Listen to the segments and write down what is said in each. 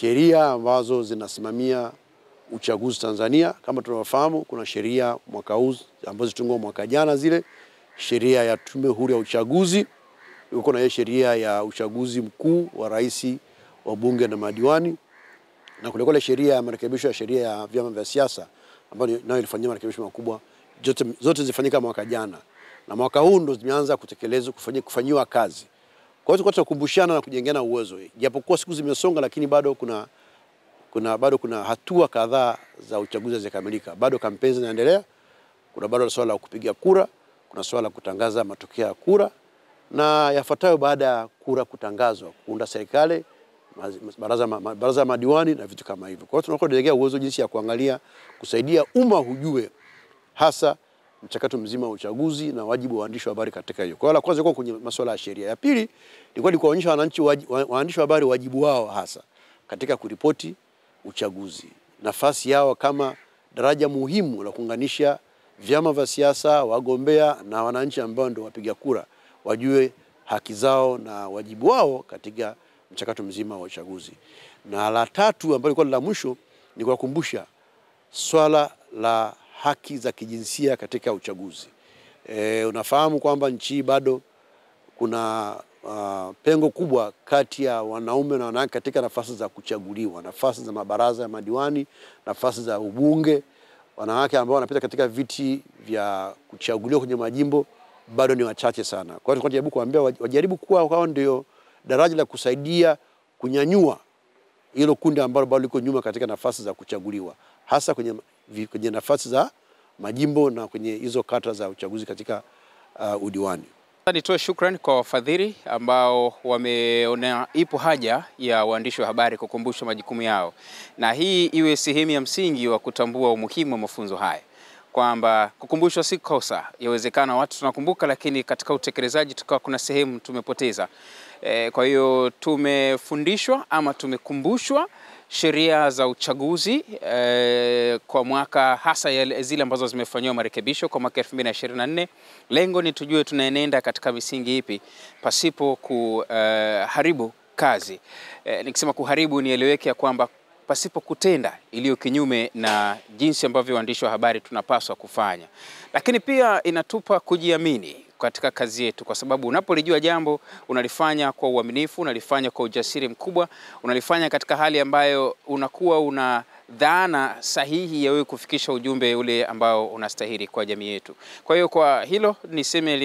sheria ambazo zinasimamia uchaguzi Tanzania. Kama tunavyofahamu, kuna sheria mwaka huu ambazo zitungwa mwaka jana, zile sheria ya Tume Huru ya Uchaguzi, kuna ile sheria ya uchaguzi mkuu wa rais, wa bunge na madiwani, na kulikuwa sheria ya marekebisho ya sheria ya vyama vya siasa ambayo nayo ilifanywa marekebisho makubwa. Zote zilifanyika mwaka jana, na mwaka huu ndo zimeanza kutekelezwa, kufanywa kazi. Kwa hiyo tunakumbushana na kujengeana uwezo. Japokuwa siku zimesonga, lakini bado kuna hatua kadhaa za uchaguzi zikamilika. Bado kampeni zinaendelea. Kuna bado swala la kupiga kura, kuna swala la kutangaza matokeo ya kura, na yafuatayo baada ya kura kutangazwa, kuunda serikali, baraza madiwani na vitu kama hivyo. Kwa hiyo tunakojengea uwezo jinsi ya kuangalia, kusaidia umma hujue hasa mchakato mzima wa uchaguzi na wajibu wa waandishi wa habari katika hiyo. Kwa hiyo la kwanza ilikuwa kwenye masuala ya sheria. Ya pili ilikuwa ni kuonyesha wananchi, waandishi wa habari wajibu wao hasa katika kuripoti uchaguzi. Nafasi yao kama daraja muhimu la kuunganisha vyama vya siasa, wagombea na wananchi ambao ndio wapiga kura, wajue haki zao na wajibu wao katika mchakato mzima wa uchaguzi. Na la tatu ambalo lilikuwa la mwisho ni kuwakumbusha swala la haki za kijinsia katika uchaguzi. Unafahamu kwamba nchi bado kuna pengo kubwa kati ya wanaume na wanawake katika nafasi za kuchaguliwa, nafasi za mabaraza ya madiwani, nafasi za ubunge. Wanawake ambao wanapita katika viti vya kuchaguliwa kwenye majimbo bado ni wachache sana. Kwa hiyo tunajaribu kuambia wajaribu kuwa hao ndio daraja la kusaidia kunyanyua hilo kundi ambalo bado liko nyuma katika nafasi za kuchaguliwa, hasa kwenye nafasi za majimbo na kwenye hizo kata za uchaguzi katika udiwani. Nitoe shukrani kwa wafadhili ambao wameona ipo haja ya waandishi wa habari kukumbusha majukumu yao, na hii iwe sehemu ya msingi wa kutambua umuhimu wa mafunzo haya, kwamba kukumbushwa si kosa. Yawezekana watu tunakumbuka, lakini katika utekelezaji tukawa kuna sehemu tumepoteza. Kwa hiyo tumefundishwa ama tumekumbushwa sheria za uchaguzi kwa mwaka, hasa zile ambazo zimefanywa marekebisho kwa mwaka 2024. Lengo ni tujue tunaenenda katika misingi ipi pasipo kuharibu kazi. Nikisema kuharibu nieleweke kwamba pasipo kutenda iliyo kinyume na jinsi ambavyo waandishi wa habari tunapaswa kufanya. Lakini pia inatupa kujiamini katika kazi yetu, kwa sababu unapolijua jambo unalifanya kwa uaminifu, unalifanya kwa ujasiri mkubwa, unalifanya katika hali ambayo unakuwa una dhana sahihi ya wewe kufikisha ujumbe ule ambao unastahili kwa jamii yetu. Kwa hiyo kwa hilo niseme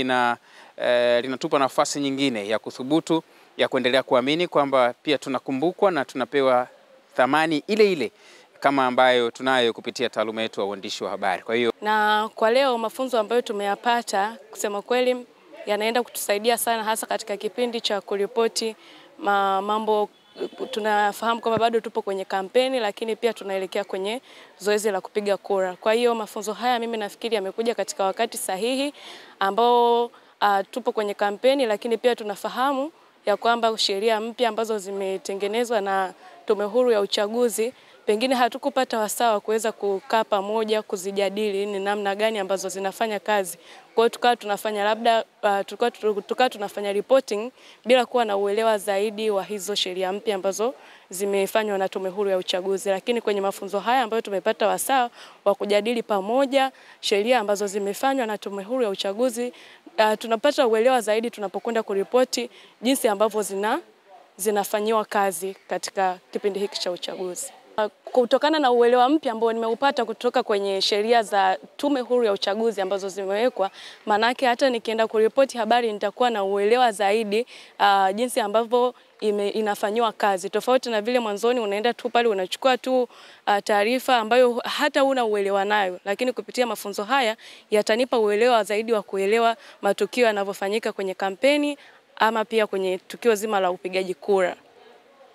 linatupa nafasi nyingine ya kuthubutu, ya kuendelea kuamini kwamba pia tunakumbukwa na tunapewa thamani ile ile kama ambayo tunayo kupitia taaluma yetu ya uandishi wa habari. Kwa hiyo na kwa leo mafunzo ambayo tumeyapata kusema kweli yanaenda kutusaidia sana, hasa katika kipindi cha kuripoti mambo. Tunafahamu kwamba bado tupo kwenye kampeni, lakini pia tunaelekea kwenye zoezi la kupiga kura. Kwa hiyo mafunzo haya mimi nafikiri yamekuja katika wakati sahihi ambao tupo kwenye kampeni, lakini pia tunafahamu ya kwamba sheria mpya ambazo zimetengenezwa na Tume Huru ya Uchaguzi, pengine hatukupata wasaa kuweza kukaa pamoja kuzijadili ni namna gani ambazo zinafanya kazi. Kwa hiyo tukawa tunafanya tunafanya reporting bila kuwa na uelewa zaidi wa hizo sheria mpya ambazo zimefanywa na Tume Huru ya Uchaguzi. Lakini kwenye mafunzo haya ambayo tumepata wasaa wa kujadili pamoja sheria ambazo zimefanywa na Tume Huru ya Uchaguzi, tunapata uelewa zaidi tunapokwenda kuripoti jinsi ambavyo zinafanywa kazi katika kipindi hiki cha uchaguzi. Kutokana na uelewa mpya ambao nimeupata kutoka kwenye sheria za Tume Huru ya Uchaguzi ambazo zimewekwa, manake hata nikienda kuripoti habari nitakuwa na uelewa zaidi jinsi ambavyo inafanywa kazi. Tofauti na vile mwanzoni unaenda tu pale unachukua tu taarifa ambayo hata una uelewa nayo, lakini kupitia mafunzo haya yatanipa uelewa zaidi wa kuelewa matukio yanavyofanyika kwenye kampeni ama pia kwenye tukio zima la upigaji kura.